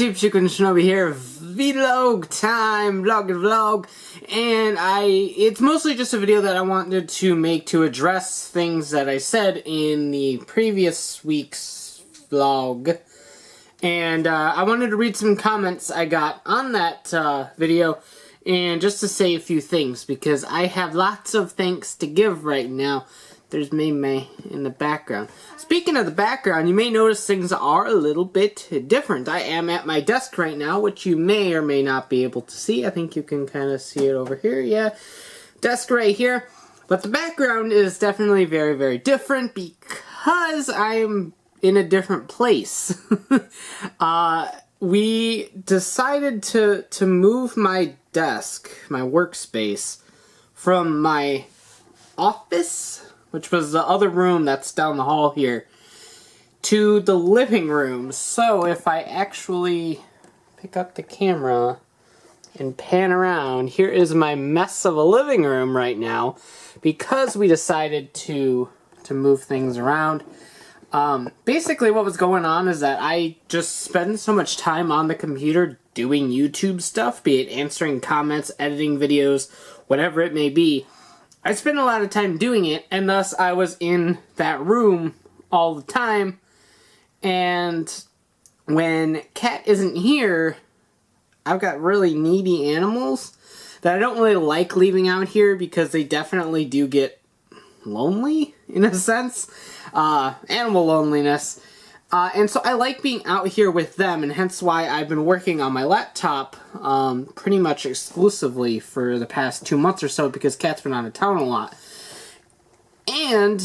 YouTube, Chicken Shinobi here, vlog time, vlog, and it's mostly just a video that I wanted to make to address things that I said in the previous week's vlog, and I wanted to read some comments I got on that video, and just to say a few things, because I have lots of thanks to give right now. There's May in the background. Speaking of the background, you may notice things are a little bit different. I am at my desk right now, which you may or may not be able to see. I think you can kind of see it over here, yeah. Desk right here. But the background is definitely very, very different because I'm in a different place. We decided to move my desk, my workspace, from my office, which was the other room that's down the hall here, to the living room. So if I actually pick up the camera and pan around, here is my mess of a living room right now, because we decided to move things around. Basically what was going on is that I just spend so much time on the computer doing YouTube stuff, be it answering comments, editing videos, whatever it may be. I spent a lot of time doing it, and thus I was in that room all the time, and when Cat isn't here, I've got really needy animals that I don't really like leaving out here because they definitely do get lonely, in a sense. Animal loneliness. And so I like being out here with them, and hence why I've been working on my laptop pretty much exclusively for the past 2 months or so, because Kat's been out of town a lot. And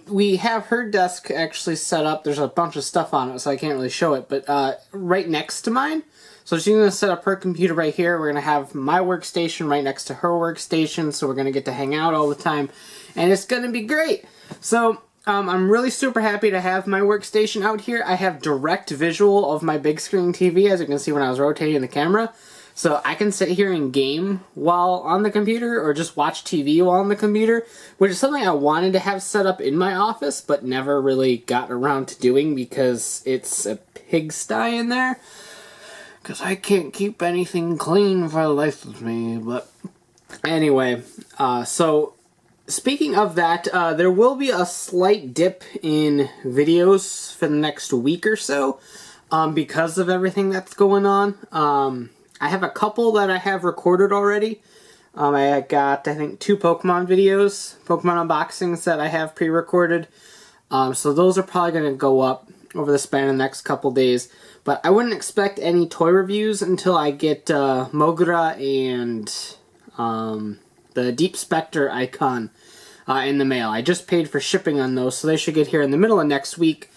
we have her desk actually set up. There's a bunch of stuff on it, so I can't really show it, but right next to mine. So she's going to set up her computer right here. We're going to have my workstation right next to her workstation, so we're going to get to hang out all the time, and it's going to be great. So I'm really super happy to have my workstation out here. I have direct visual of my big screen TV, as you can see when I was rotating the camera. So I can sit here and game while on the computer, or just watch TV while on the computer, which is something I wanted to have set up in my office, but never really got around to doing because it's a pigsty in there. Because I can't keep anything clean for the life of me. But anyway, so speaking of that, there will be a slight dip in videos for the next week or so because of everything that's going on. I have a couple that I have recorded already. I got, I think, 2 Pokemon videos, Pokemon unboxings that I have pre-recorded. So those are probably going to go up over the span of the next couple days. But I wouldn't expect any toy reviews until I get Mogra and the Deep Spectre icon in the mail. I just paid for shipping on those, so they should get here in the middle of next week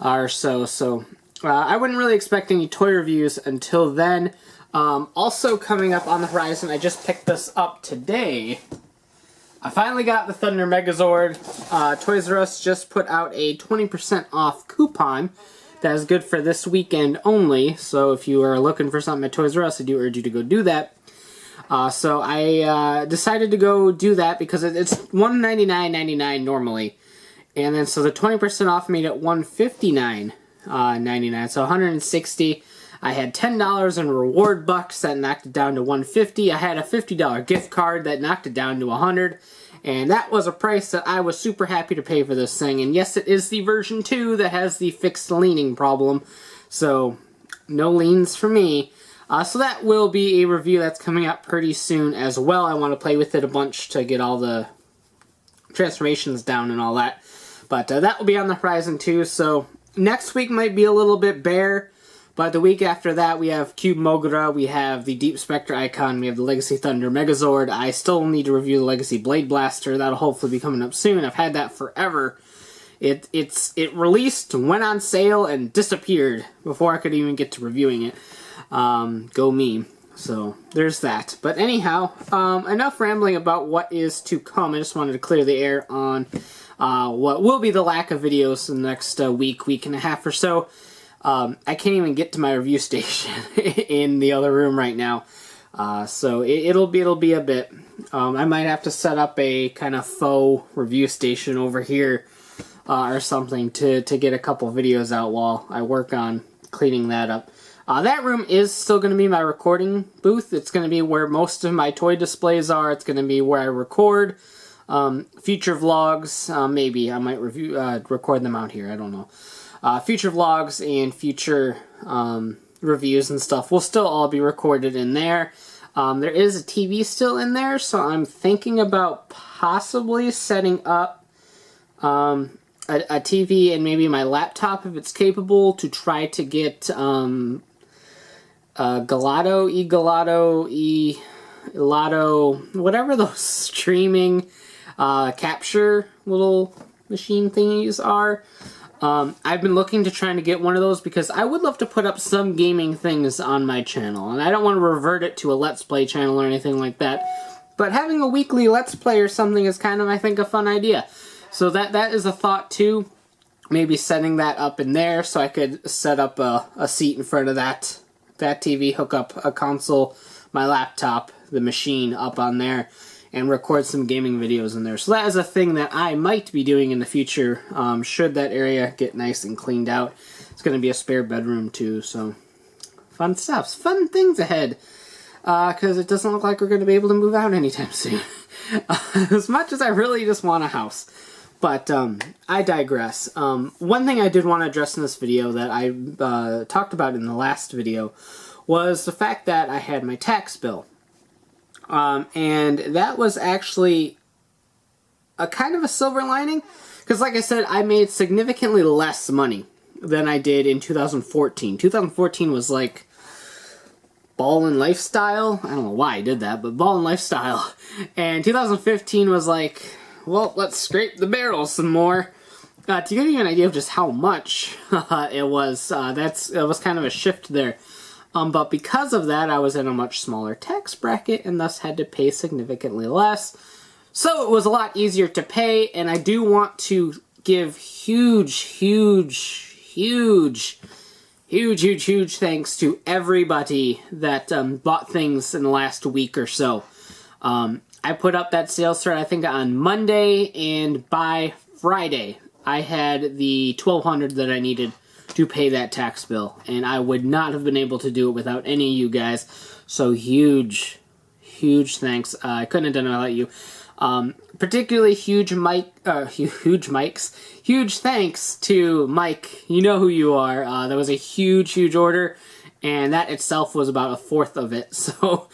or so. So I wouldn't really expect any toy reviews until then. Also coming up on the horizon, I just picked this up today. I finally got the Thunder Megazord. Toys R Us just put out a 20% off coupon that is good for this weekend only. So if you are looking for something at Toys R Us, I do urge you to go do that. So I decided to go do that because it's $199.99 normally, and then so the 20% off made it $159.99, so $160. I had $10 in reward bucks that knocked it down to $150. I had a $50 gift card that knocked it down to $100, and that was a price that I was super happy to pay for this thing. And yes, it is the version 2 that has the fixed leaning problem, so no leans for me. So that will be a review that's coming up pretty soon as well. I want to play with it a bunch to get all the transformations down and all that. But that will be on the horizon too. So next week might be a little bit bare. But the week after that, we have Cube Mogra, we have the Deep Spectre icon, we have the Legacy Thunder Megazord. I still need to review the Legacy Blade Blaster. That'll hopefully be coming up soon. I've had that forever. It released, went on sale, and disappeared before I could even get to reviewing it. Go me. So there's that. But anyhow, enough rambling about what is to come. I just wanted to clear the air on what will be the lack of videos in the next week and a half or so. I can't even get to my review station in the other room right now. So it'll be a bit. I might have to set up a kind of faux review station over here or something to get a couple videos out while I work on cleaning that up. That room is still going to be my recording booth. It's going to be where most of my toy displays are. It's going to be where I record future vlogs. Maybe I might record them out here. I don't know. Future vlogs and future reviews and stuff will still all be recorded in there. There is a TV still in there, so I'm thinking about possibly setting up a TV and maybe my laptop if it's capable to try to get Elgato, whatever those streaming capture little machine thingies are. I've been looking to trying to get one of those because I would love to put up some gaming things on my channel, and I don't want to revert it to a Let's Play channel or anything like that, but having a weekly Let's Play or something is kind of, I think, a fun idea. So that is a thought too, maybe setting that up in there so I could set up a seat in front of that TV, hook up a console, my laptop, the machine up on there, and record some gaming videos in there. So that is a thing that I might be doing in the future, should that area get nice and cleaned out. It's going to be a spare bedroom too, so fun stuff. Fun things ahead, because it doesn't look like we're going to be able to move out anytime soon. As much as I really just want a house. But I digress. One thing I did want to address in this video that I talked about in the last video was the fact that I had my tax bill. And that was actually a kind of a silver lining, because like I said, I made significantly less money than I did in 2014. 2014 was like Ballin' Lifestyle. I don't know why I did that, but Ballin' Lifestyle. And 2015 was like, well, let's scrape the barrel some more. To give you an idea of just how much it was, it was kind of a shift there. But because of that, I was in a much smaller tax bracket and thus had to pay significantly less. So it was a lot easier to pay, and I do want to give huge thanks to everybody that bought things in the last week or so. I put up that sales thread, I think, on Monday, and by Friday, I had the $1,200 that I needed to pay that tax bill, and I would not have been able to do it without any of you guys. So huge thanks. I couldn't have done it without you. Particularly huge thanks to Mike. You know who you are. That was a huge order, and that itself was about a fourth of it. So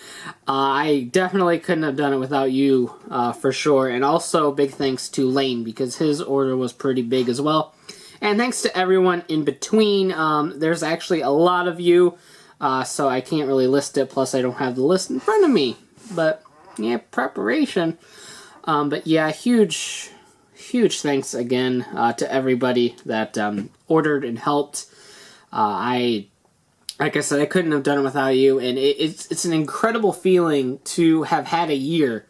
I definitely couldn't have done it without you, for sure. And also big thanks to Lane, because his order was pretty big as well. And thanks to everyone in between. There's actually a lot of you, so I can't really list it, plus I don't have the list in front of me. But, yeah, preparation. But yeah, huge thanks again to everybody that ordered and helped. Like I said, I couldn't have done it without you, and it's an incredible feeling to have had a year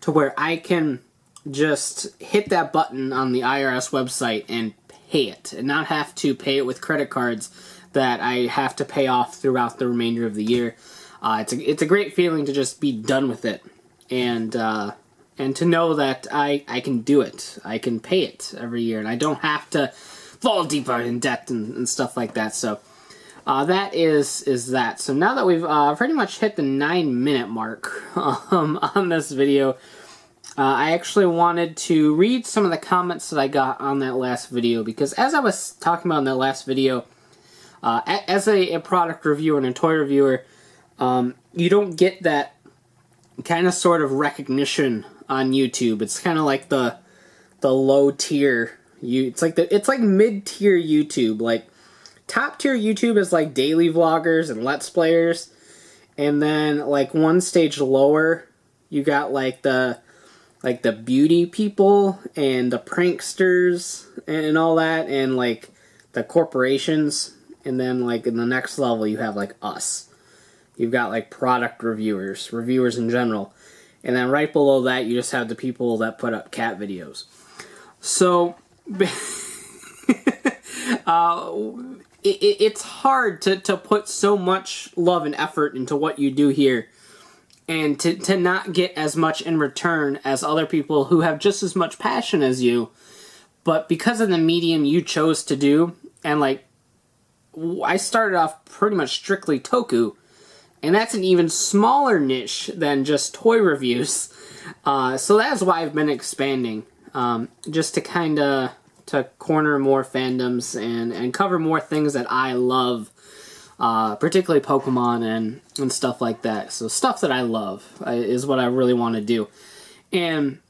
to where I can just hit that button on the IRS website and pay it, and not have to pay it with credit cards that I have to pay off throughout the remainder of the year. It's a great feeling to just be done with it, and to know that I can do it. I can pay it every year, and I don't have to fall deeper in debt and stuff like that. So that is that. So now that we've pretty much hit the 9-minute mark on this video, I actually wanted to read some of the comments that I got on that last video, because as I was talking about in that last video, as a product reviewer and a toy reviewer, you don't get that kind of sort of recognition on YouTube. It's kind of like the low tier. It's like mid-tier YouTube. Like top tier YouTube is like daily vloggers and let's players, and then like one stage lower, you got like the beauty people and the pranksters and all that, and like the corporations, and then like in the next level you have like us. You've got like product reviewers in general, and then right below that you just have the people that put up cat videos. So it's hard to put so much love and effort into what you do here, and to not get as much in return as other people who have just as much passion as you, but because of the medium you chose to do, and like I started off pretty much strictly Toku, and that's an even smaller niche than just toy reviews. So that's why I've been expanding, just to kind of to corner more fandoms and cover more things that I love, particularly Pokemon and stuff like that. So stuff that I love is what I really want to do. And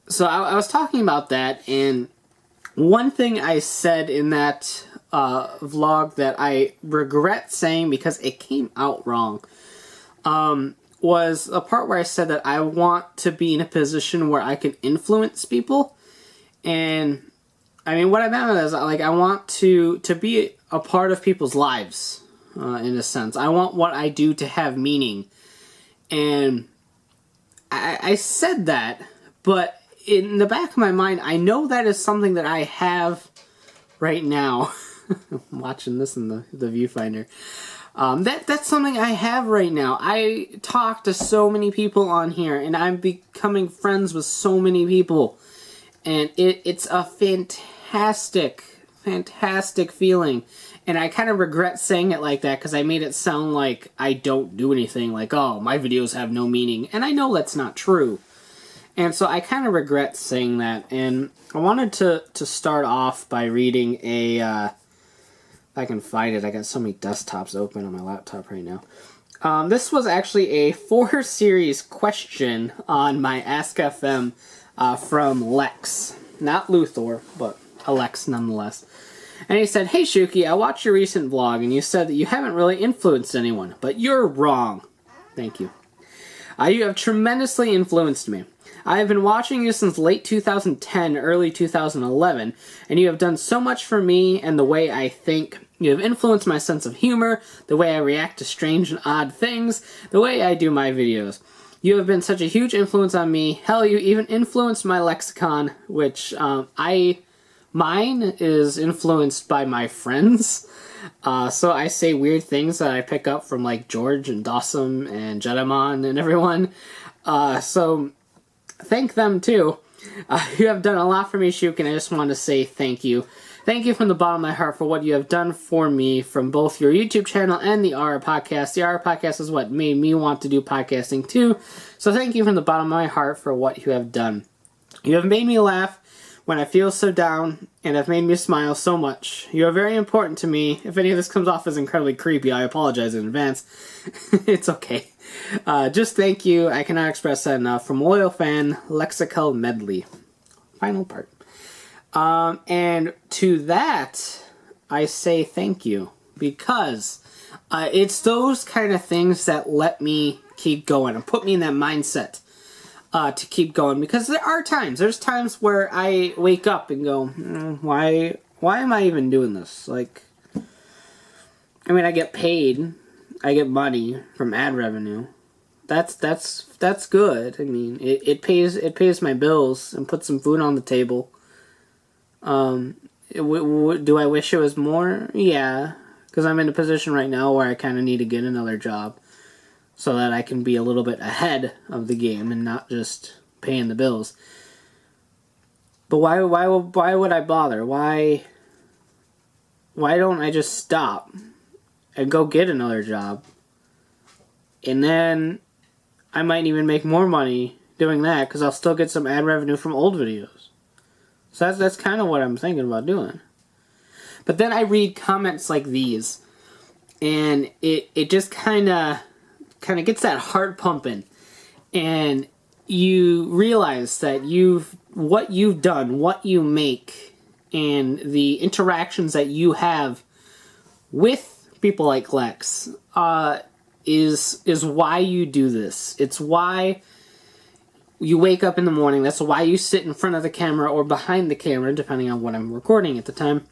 so I was talking about that, and one thing I said in that vlog that I regret saying because it came out wrong, was a part where I said that I want to be in a position where I can influence people. And I mean, what I meant is, like, I want to be a part of people's lives, in a sense. I want what I do to have meaning. And I said that, but in the back of my mind, I know that is something that I have right now. I'm watching this in the viewfinder. That's something I have right now. I talk to so many people on here, and I'm becoming friends with so many people. And it's a fantastic feeling. And I kind of regret saying it like that because I made it sound like I don't do anything. Like, oh, my videos have no meaning. And I know that's not true. And so I kind of regret saying that. And I wanted to start off by reading a... if I can find it. I got so many desktops open on my laptop right now. This was actually a 4-series question on my Ask FM from Lex. Not Luthor, but a Lex nonetheless. And he said, "Hey Shuki, I watched your recent vlog and you said that you haven't really influenced anyone, but you're wrong." Thank you. You have tremendously influenced me. I have been watching you since late 2010, early 2011, and you have done so much for me and the way I think. You have influenced my sense of humor, the way I react to strange and odd things, the way I do my videos. You have been such a huge influence on me. Hell, you even influenced my lexicon, which mine is influenced by my friends. So I say weird things that I pick up from like George and Dawson and Jedimon and everyone. So thank them too. You have done a lot for me, Shuk, and I just want to say thank you. Thank you from the bottom of my heart for what you have done for me from both your YouTube channel and the RR Podcast. The RR Podcast is what made me want to do podcasting too. So thank you from the bottom of my heart for what you have done. You have made me laugh when I feel so down, and have made me smile so much. You are very important to me. If any of this comes off as incredibly creepy, I apologize in advance. It's okay. Just thank you. I cannot express that enough. From Loyal Fan, Lexical Medley. Final part. And to that, I say thank you. Because it's those kind of things that let me keep going and put me in that mindset to keep going. Because there's times where I wake up and go, why am I even doing this? Like, I mean, I get paid. I get money from ad revenue. That's good. I mean, it pays my bills and puts some food on the table. Do I wish it was more? Yeah, because I'm in a position right now where I kind of need to get another job so that I can be a little bit ahead of the game and not just paying the bills. But why would I bother? Why don't I just stop and go get another job? And then I might even make more money doing that because I'll still get some ad revenue from old videos. So that's kind of what I'm thinking about doing. But then I read comments like these, and it just kind of gets that heart pumping, and you realize that what you've done, what you make, and the interactions that you have with people like Lex is why you do this. It's why you wake up in the morning. That's why you sit in front of the camera or behind the camera, depending on what I'm recording at the time,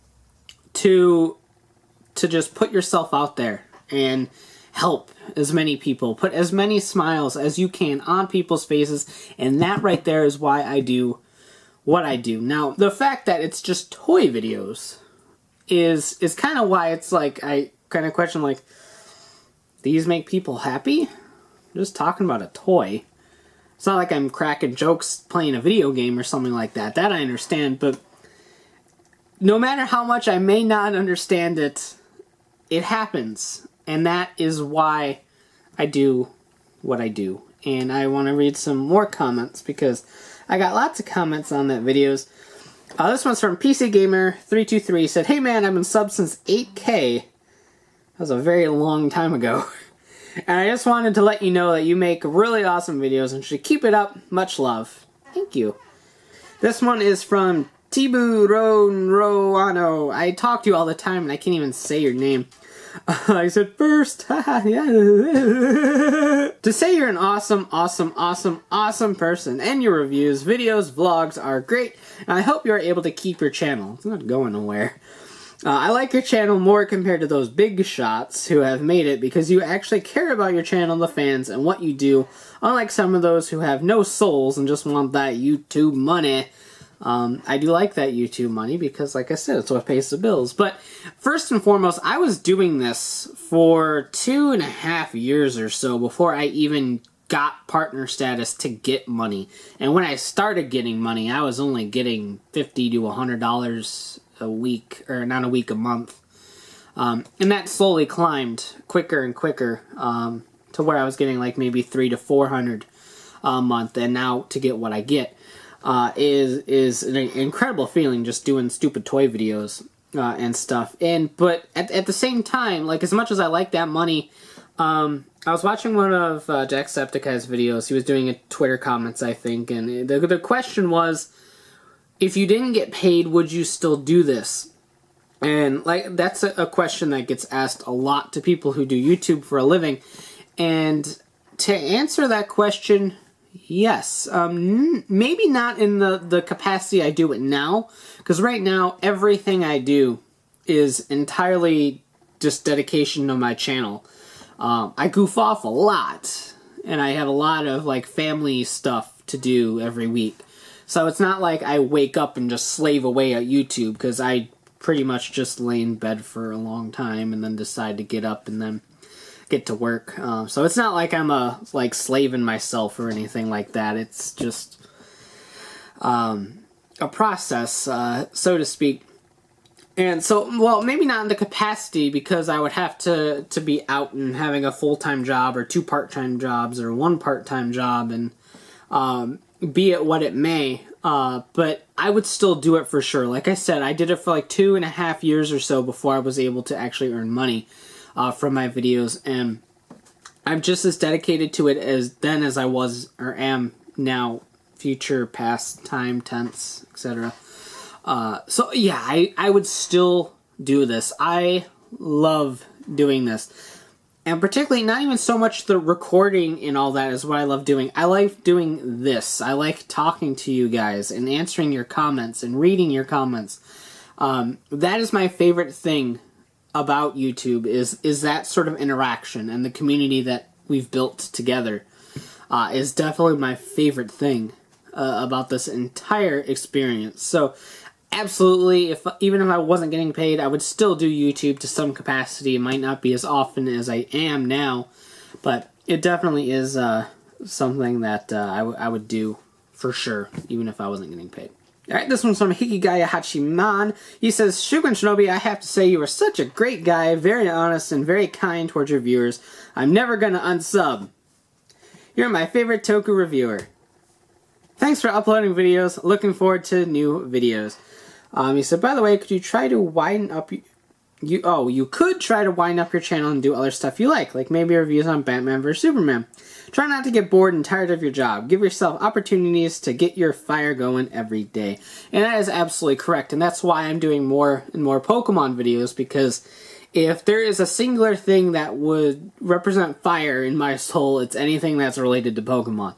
to just put yourself out there and help as many people. Put as many smiles as you can on people's faces, and that right there is why I do what I do. Now, the fact that it's just toy videos is kind of why it's like, I kind of question, like, these make people happy? I'm just talking about a toy. It's not like I'm cracking jokes playing a video game or something like that. That I understand, but no matter how much I may not understand it, it happens. And that is why I do what I do. And I want to read some more comments because I got lots of comments on that videos. This one's from PC Gamer 323. Said, "Hey man, I've been subbed since 8K. That was a very long time ago. And I just wanted to let you know that you make really awesome videos and should keep it up. Much love." Thank you. This one is from Tibu Roano. I talk to you all the time and I can't even say your name. I said first. To say you're an awesome person, and your reviews, videos, vlogs are great, and I hope you're able to keep your channel. It's not going nowhere. I like your channel more compared to those big shots who have made it because you actually care about your channel, the fans, and what you do, unlike some of those who have no souls and just want that YouTube money. I do like that YouTube money because, like I said, it's what pays the bills. But first and foremost, I was doing this for 2.5 years or so before I even got partner status to get money. And when I started getting money, I was only getting $50 to $100 a week, or not a week, a month. And that slowly climbed quicker and quicker to where I was getting like maybe $300 to $400 a month. And now to get what I get is an incredible feeling, just doing stupid toy videos and stuff. But at the same time, like, as much as I like that money, I was watching one of Jacksepticeye's videos. He was doing a Twitter comments, I think, and the question was, if you didn't get paid, would you still do this? And like, that's a question that gets asked a lot to people who do YouTube for a living. And to answer that question, yes. Maybe not in the capacity I do it now, because right now everything I do is entirely just dedication to my channel. I goof off a lot, and I have a lot of like family stuff to do every week. So it's not like I wake up and just slave away at YouTube, because I pretty much just lay in bed for a long time and then decide to get up and then get to work. So it's not like I'm like slaving myself or anything like that. It's just a process, so to speak. And so, well, maybe not in the capacity, because I would have to be out and having a full-time job or 2 part-time jobs or 1 part-time job, and be it what it may. But I would still do it for sure. Like I said, I did it for like 2.5 years or so before I was able to actually earn money from my videos, and I'm just as dedicated to it as I was or am now, future, past, time, tense, etc. So yeah, I would still do this. I love doing this. And particularly, not even so much the recording and all that is what I love doing. I like doing this. I like talking to you guys and answering your comments and reading your comments. That is my favorite thing about YouTube, is that sort of interaction, and the community that we've built together is definitely my favorite thing about this entire experience. So absolutely, even if I wasn't getting paid, I would still do YouTube to some capacity. It might not be as often as I am now, but it definitely is something that I would do for sure, even if I wasn't getting paid. Alright, this one's from Hikigaya Hachiman. He says, "Shugun Shinobi, I have to say you are such a great guy, very honest and very kind towards your viewers. I'm never gonna unsub. You're my favorite Toku reviewer. Thanks for uploading videos. Looking forward to new videos." He said, "By the way, could you try to widen up you could try to wind up your channel and do other stuff you like maybe reviews on Batman vs Superman. Try not to get bored and tired of your job. Give yourself opportunities to get your fire going every day." And that is absolutely correct, and that's why I'm doing more and more Pokemon videos, because if there is a singular thing that would represent fire in my soul, it's anything that's related to Pokemon.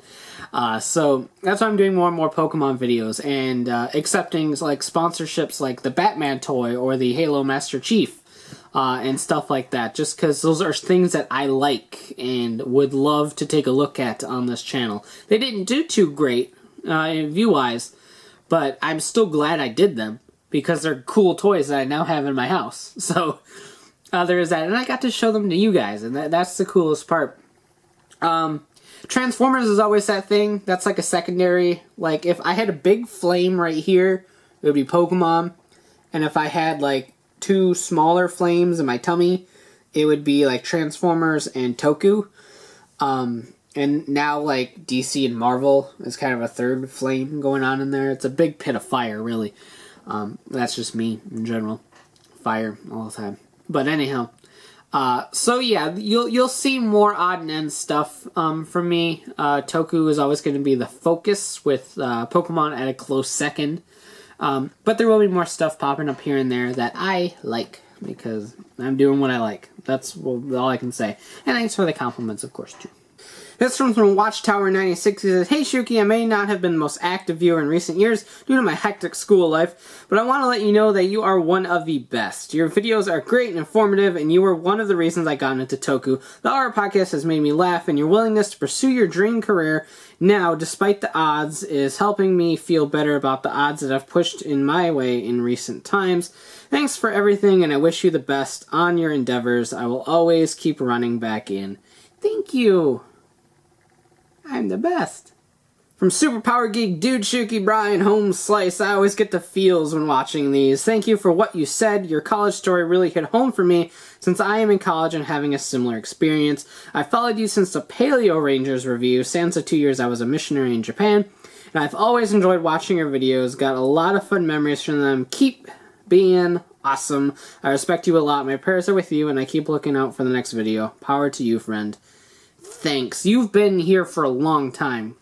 So that's why I'm doing more and more Pokemon videos, and accepting like sponsorships like the Batman toy or the Halo Master Chief and stuff like that, just because those are things that I like and would love to take a look at on this channel. They didn't do too great view-wise, but I'm still glad I did them, because they're cool toys that I now have in my house. So there is that, and I got to show them to you guys, and that's the coolest part. Transformers is always that thing. That's like a secondary. Like, if I had a big flame right here, it would be Pokemon. And if I had like 2 smaller flames in my tummy, it would be like Transformers and Toku. And now, like, DC and Marvel is kind of a third flame going on in there. It's a big pit of fire, really. That's just me in general. Fire all the time. But anyhow, so yeah, you'll see more odd and end stuff from me. Toku is always going to be the focus, with Pokemon at a close second. But there will be more stuff popping up here and there that I like, because I'm doing what I like. That's all I can say. And thanks for the compliments, of course, too. This comes from Watchtower96. He says, "Hey Shuki, I may not have been the most active viewer in recent years due to my hectic school life, but I want to let you know that you are one of the best. Your videos are great and informative, and you were one of the reasons I got into Toku. The Horror Podcast has made me laugh, and your willingness to pursue your dream career now, despite the odds, is helping me feel better about the odds that I've pushed in my way in recent times. Thanks for everything, and I wish you the best on your endeavors. I will always keep running back in." Thank you. I'm the best. From Superpower Geek, Dude Shuki, Brian, Home Slice, I always get the feels when watching these. Thank you for what you said. Your college story really hit home for me, since I am in college and having a similar experience. I followed you since the Paleo Rangers review, sans the 2 years I was a missionary in Japan, and I've always enjoyed watching your videos. Got a lot of fun memories from them. Keep being awesome. I respect you a lot. My prayers are with you, and I keep looking out for the next video. Power to you, friend. Thanks. You've been here for a long time.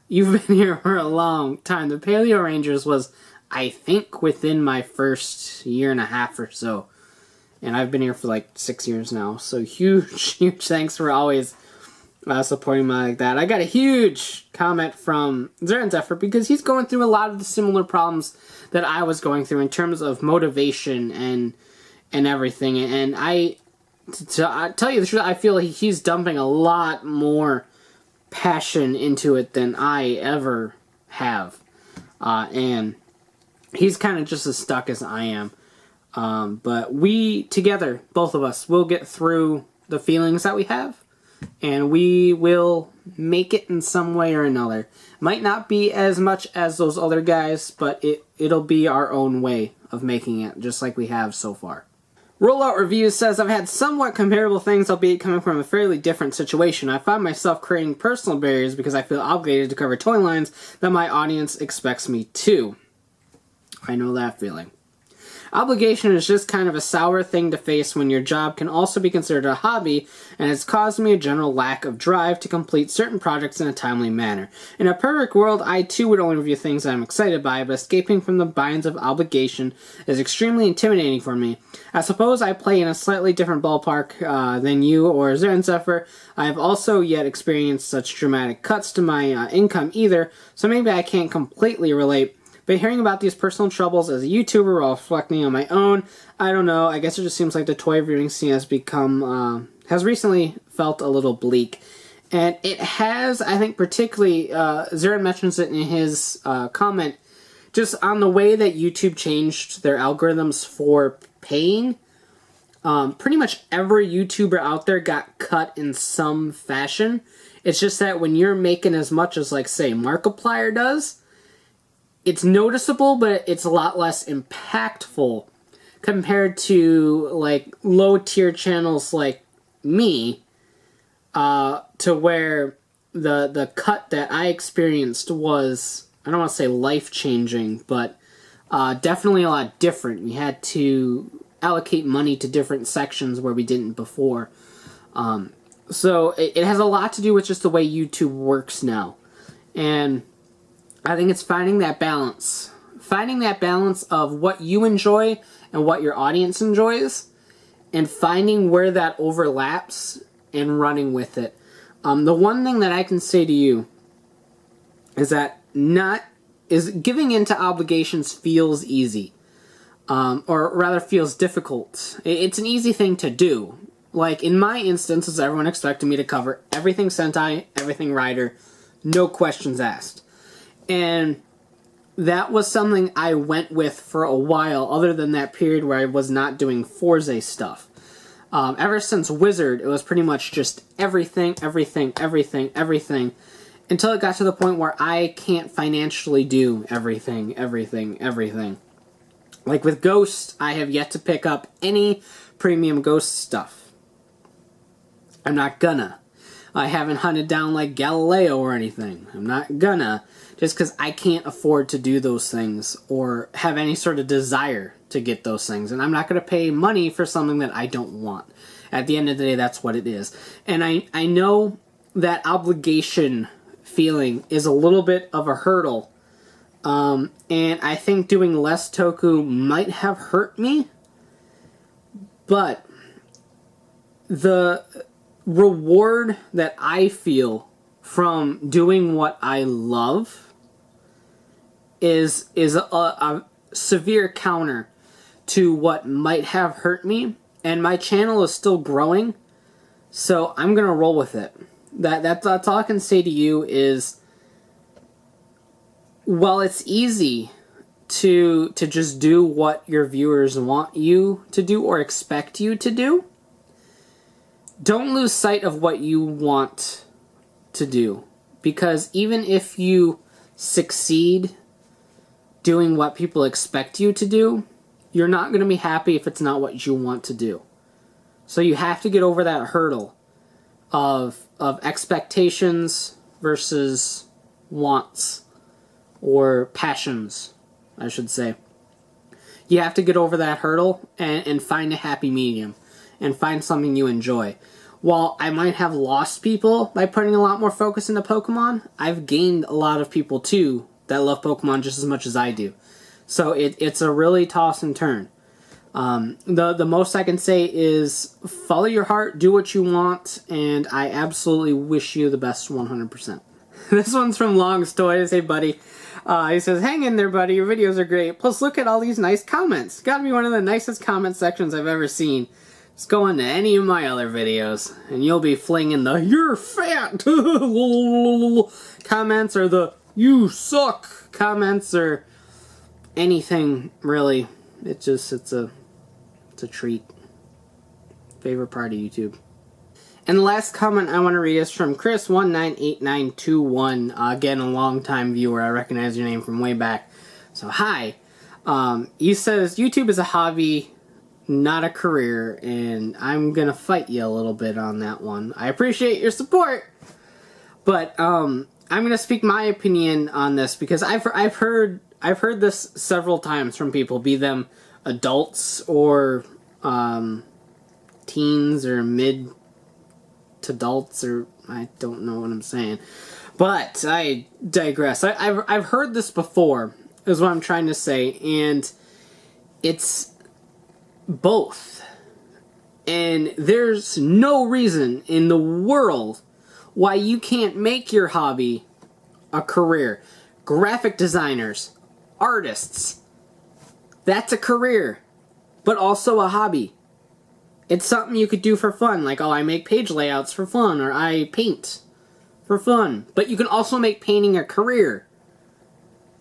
You've been here for a long time. The Paleo Rangers was, I think, within my first year and a half or so. And I've been here for like 6 years now. So huge thanks for always supporting me like that. I got a huge comment from Zeren Zephyr, because he's going through a lot of the similar problems that I was going through in terms of motivation and everything. And to tell you the truth, I feel like he's dumping a lot more passion into it than I ever have. And he's kind of just as stuck as I am. But we, together, both of us, will get through the feelings that we have. And we will make it in some way or another. Might not be as much as those other guys, but it'll be our own way of making it, just like we have so far. Rollout Reviews says, "I've had somewhat comparable things, albeit coming from a fairly different situation. I find myself creating personal barriers because I feel obligated to cover toy lines that my audience expects me to." I know that feeling. Obligation is just kind of a sour thing to face when your job can also be considered a hobby, and it's caused me a general lack of drive to complete certain projects in a timely manner. In a perfect world, I too would only review things I'm excited by, but escaping from the binds of obligation is extremely intimidating for me. I suppose I play in a slightly different ballpark than you or Zeren Zephyr. I have also yet experienced such dramatic cuts to my income either, so maybe I can't completely relate. But hearing about these personal troubles as a YouTuber while reflecting on my own, I don't know, I guess it just seems like the toy reviewing scene has recently felt a little bleak. And it has, I think particularly, Zeren mentions it in his comment, just on the way that YouTube changed their algorithms for paying. Pretty much every YouTuber out there got cut in some fashion. It's just that when you're making as much as, like, say, Markiplier does, it's noticeable, but it's a lot less impactful compared to, like, low-tier channels like me, to where the cut that I experienced was, I don't want to say life-changing, but definitely a lot different. We had to allocate money to different sections where we didn't before. So it has a lot to do with just the way YouTube works now. And I think it's finding that balance. Finding that balance of what you enjoy and what your audience enjoys, and finding where that overlaps and running with it. The one thing that I can say to you is that giving into obligations feels easy. Or rather feels difficult. It's an easy thing to do. Like, in my instance, everyone expected me to cover everything Sentai, everything Rider, no questions asked. And that was something I went with for a while, other than that period where I was not doing Forze stuff. Ever since Wizard, it was pretty much just everything, until it got to the point where I can't financially do everything. Like with Ghost, I have yet to pick up any premium Ghost stuff. I'm not gonna. I haven't hunted down like Galileo or anything. I'm not gonna. Just because I can't afford to do those things or have any sort of desire to get those things. And I'm not going to pay money for something that I don't want. At the end of the day, that's what it is. And I know that obligation feeling is a little bit of a hurdle. And I think doing less Toku might have hurt me. But the reward that I feel from doing what I love is a severe counter to what might have hurt me, and my channel is still growing, so I'm gonna roll with it. That's all I can say to you is, while it's easy to just do what your viewers want you to do or expect you to do, don't lose sight of what you want to do, because even if you succeed doing what people expect you to do, you're not going to be happy if it's not what you want to do. So you have to get over that hurdle of expectations versus wants, or passions, I should say. You have to get over that hurdle and find a happy medium and find something you enjoy. While I might have lost people by putting a lot more focus into Pokemon, I've gained a lot of people too that love Pokemon just as much as I do. So it's a really toss and turn. The most I can say is follow your heart, do what you want, and I absolutely wish you the best 100%. This one's from Long's Toys. Hey, buddy. He says, hang in there, buddy. Your videos are great. Plus, look at all these nice comments. Gotta be one of the nicest comment sections I've ever seen. Just go into any of my other videos, and you'll be flinging the "you're fat" comments, or the "you suck" comments, or anything really. It's a treat. Favorite part of YouTube. And the last comment I want to read is from Chris198921. Again, a long-time viewer. I recognize your name from way back. So, hi. He says, YouTube is a hobby, not a career, and I'm going to fight you a little bit on that one. I appreciate your support, but I'm going to speak my opinion on this, because I've heard this several times from people, be them adults or teens or mid to adults, or I don't know what I'm saying. But I digress. I've heard this before, is what I'm trying to say, and it's both. And there's no reason in the world why you can't make your hobby a career. Graphic designers, artists, that's a career, but also a hobby. It's something you could do for fun, like, oh, I make page layouts for fun, or I paint for fun. But you can also make painting a career.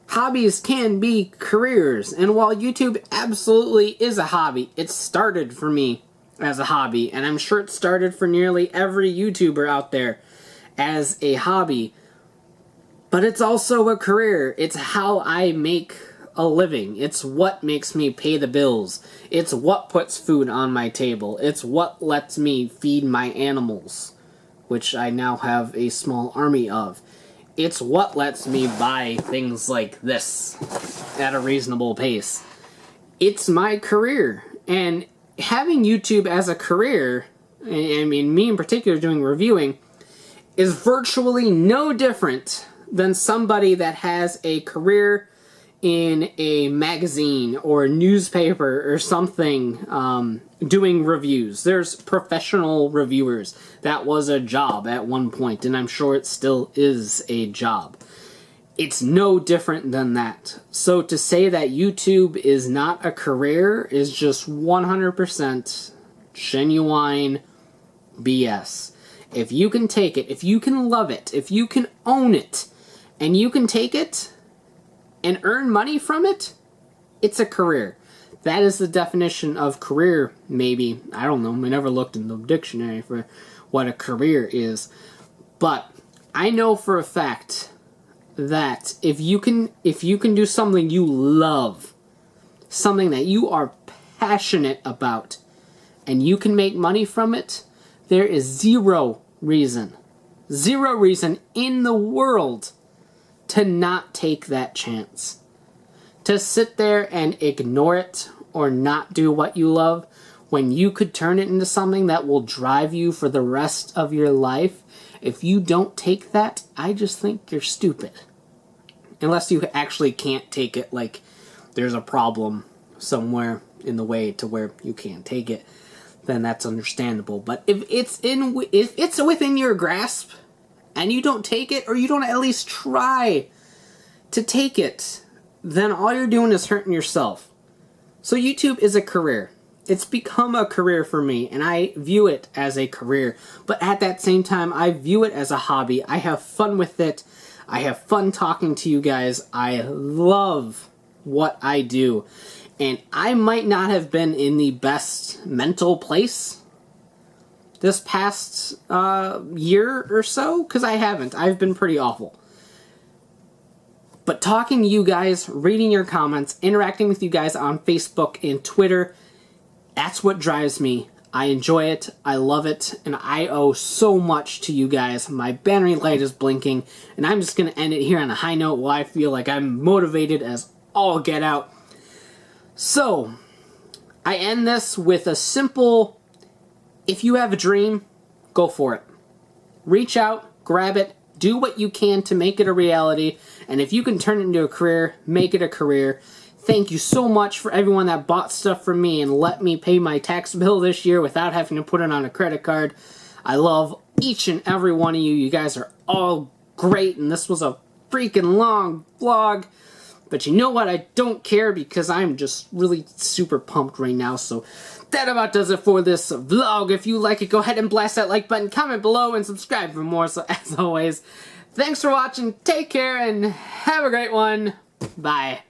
Hobbies can be careers, and while YouTube absolutely is a hobby, it started for me as a hobby, and I'm sure it started for nearly every YouTuber out there as a hobby. But it's also a career. It's how I make a living. It's what makes me pay the bills. It's what puts food on my table. It's what lets me feed my animals, which I now have a small army of. It's what lets me buy things like this at a reasonable pace. It's my career. And having YouTube as a career, I mean, me in particular doing reviewing, is virtually no different than somebody that has a career in a magazine or a newspaper or something, doing reviews. There's professional reviewers. That was a job at one point, and I'm sure it still is a job. It's no different than that. So to say that YouTube is not a career is just 100% genuine BS. If you can take it, if you can love it, if you can own it, and you can take it and earn money from it, it's a career. That is the definition of career, maybe. I don't know. I never looked in the dictionary for what a career is. But I know for a fact that if you can do something you love, something that you are passionate about, and you can make money from it, There is zero reason in the world to not take that chance. To sit there and ignore it or not do what you love when you could turn it into something that will drive you for the rest of your life. If you don't take that, I just think you're stupid. Unless you actually can't take it, like there's a problem somewhere in the way to where you can't take it, then that's understandable. But if it's within your grasp and you don't take it, or you don't at least try to take it, then all you're doing is hurting yourself. So YouTube is a career. It's become a career for me, and I view it as a career. But at that same time, I view it as a hobby. I have fun with it. I have fun talking to you guys. I love what I do. And I might not have been in the best mental place this past year or so, because I haven't. I've been pretty awful. But talking to you guys, reading your comments, interacting with you guys on Facebook and Twitter, that's what drives me. I enjoy it, I love it, and I owe so much to you guys. My battery light is blinking, and I'm just going to end it here on a high note while I feel like I'm motivated as all get out. So, I end this with a simple, if you have a dream, go for it. Reach out, grab it, do what you can to make it a reality, and if you can turn it into a career, make it a career. Thank you so much for everyone that bought stuff from me and let me pay my tax bill this year without having to put it on a credit card. I love each and every one of you. You guys are all great, and this was a freaking long vlog. But you know what? I don't care because I'm just really super pumped right now. So that about does it for this vlog. If you like it, go ahead and blast that like button, comment below, and subscribe for more. So as always, thanks for watching, take care, and have a great one. Bye.